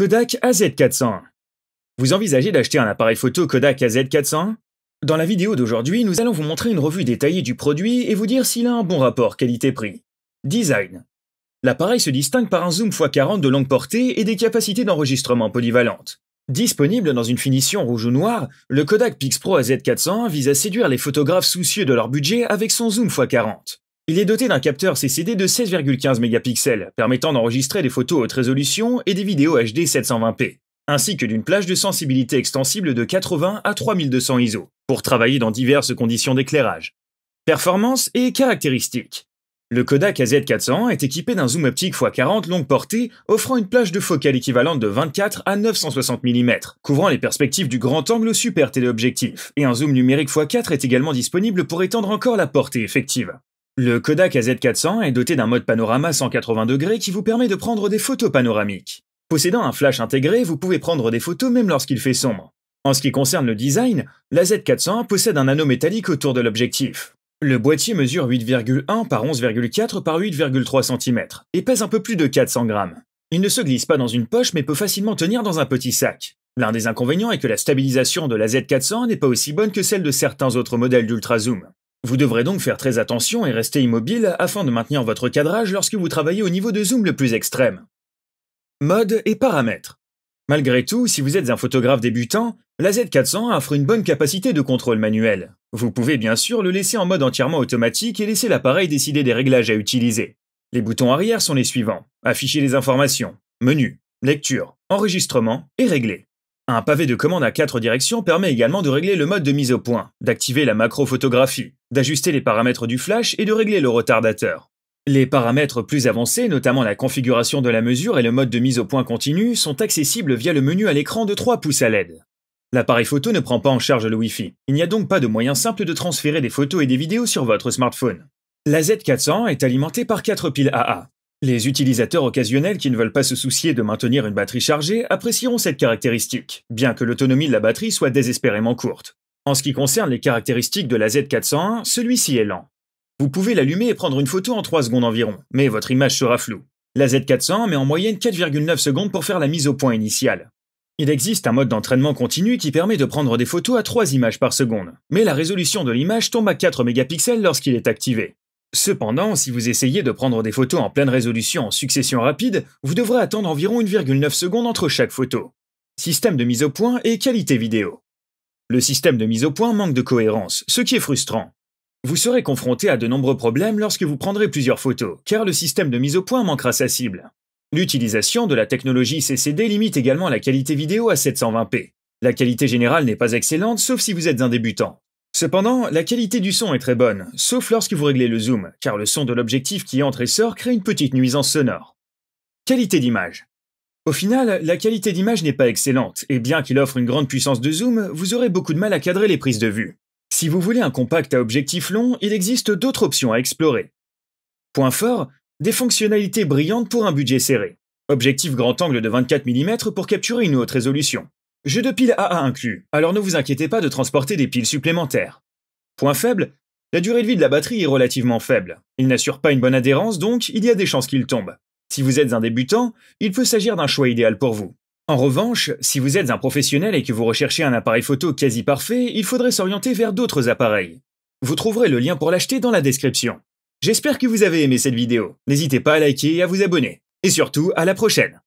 Kodak AZ401. Vous envisagez d'acheter un appareil photo Kodak AZ401? Dans la vidéo d'aujourd'hui, nous allons vous montrer une revue détaillée du produit et vous dire s'il a un bon rapport qualité-prix. Design. L'appareil se distingue par un zoom x40 de longue portée et des capacités d'enregistrement polyvalentes. Disponible dans une finition rouge ou noire, le Kodak Pixpro AZ401 vise à séduire les photographes soucieux de leur budget avec son zoom x40. Il est doté d'un capteur CCD de 16,15 mégapixels, permettant d'enregistrer des photos haute résolution et des vidéos HD 720p, ainsi que d'une plage de sensibilité extensible de 80 à 3200 ISO, pour travailler dans diverses conditions d'éclairage. Performance et caractéristiques. Le Kodak AZ401 est équipé d'un zoom optique x40 longue portée, offrant une plage de focale équivalente de 24 à 960 mm, couvrant les perspectives du grand angle au super téléobjectif, et un zoom numérique x4 est également disponible pour étendre encore la portée effective. Le Kodak AZ401 est doté d'un mode panorama 180 degrés qui vous permet de prendre des photos panoramiques. Possédant un flash intégré, vous pouvez prendre des photos même lorsqu'il fait sombre. En ce qui concerne le design, la Z401 possède un anneau métallique autour de l'objectif. Le boîtier mesure 8,1 par 11,4 par 8,3 cm et pèse un peu plus de 400 grammes. Il ne se glisse pas dans une poche mais peut facilement tenir dans un petit sac. L'un des inconvénients est que la stabilisation de la Z401 n'est pas aussi bonne que celle de certains autres modèles d'ultra-zoom. Vous devrez donc faire très attention et rester immobile afin de maintenir votre cadrage lorsque vous travaillez au niveau de zoom le plus extrême. Mode et paramètres. Malgré tout, si vous êtes un photographe débutant, la Z401 offre une bonne capacité de contrôle manuel. Vous pouvez bien sûr le laisser en mode entièrement automatique et laisser l'appareil décider des réglages à utiliser. Les boutons arrière sont les suivants: afficher les informations, menu, lecture, enregistrement et régler. Un pavé de commande à 4 directions permet également de régler le mode de mise au point, d'activer la macro-photographie, d'ajuster les paramètres du flash et de régler le retardateur. Les paramètres plus avancés, notamment la configuration de la mesure et le mode de mise au point continu, sont accessibles via le menu à l'écran de 3 pouces à LED. L'appareil photo ne prend pas en charge le Wi-Fi. Il n'y a donc pas de moyen simple de transférer des photos et des vidéos sur votre smartphone. La Z401 est alimentée par 4 piles AA. Les utilisateurs occasionnels qui ne veulent pas se soucier de maintenir une batterie chargée apprécieront cette caractéristique, bien que l'autonomie de la batterie soit désespérément courte. En ce qui concerne les caractéristiques de la Z401, celui-ci est lent. Vous pouvez l'allumer et prendre une photo en 3 secondes environ, mais votre image sera floue. La Z401 met en moyenne 4,9 secondes pour faire la mise au point initiale. Il existe un mode d'entraînement continu qui permet de prendre des photos à 3 images par seconde, mais la résolution de l'image tombe à 4 mégapixels lorsqu'il est activé. Cependant, si vous essayez de prendre des photos en pleine résolution en succession rapide, vous devrez attendre environ 1,9 secondes entre chaque photo. Système de mise au point et qualité vidéo. Le système de mise au point manque de cohérence, ce qui est frustrant. Vous serez confronté à de nombreux problèmes lorsque vous prendrez plusieurs photos, car le système de mise au point manquera sa cible. L'utilisation de la technologie CCD limite également la qualité vidéo à 720p. La qualité générale n'est pas excellente, sauf si vous êtes un débutant. Cependant, la qualité du son est très bonne, sauf lorsque vous réglez le zoom, car le son de l'objectif qui entre et sort crée une petite nuisance sonore. Qualité d'image. Au final, la qualité d'image n'est pas excellente, et bien qu'il offre une grande puissance de zoom, vous aurez beaucoup de mal à cadrer les prises de vue. Si vous voulez un compact à objectif long, il existe d'autres options à explorer. Point fort, des fonctionnalités brillantes pour un budget serré. Objectif grand angle de 24 mm pour capturer une haute résolution. Jeu de piles AA inclus, alors ne vous inquiétez pas de transporter des piles supplémentaires. Point faible, la durée de vie de la batterie est relativement faible. Il n'assure pas une bonne adhérence, donc il y a des chances qu'il tombe. Si vous êtes un débutant, il peut s'agir d'un choix idéal pour vous. En revanche, si vous êtes un professionnel et que vous recherchez un appareil photo quasi parfait, il faudrait s'orienter vers d'autres appareils. Vous trouverez le lien pour l'acheter dans la description. J'espère que vous avez aimé cette vidéo. N'hésitez pas à liker et à vous abonner. Et surtout, à la prochaine!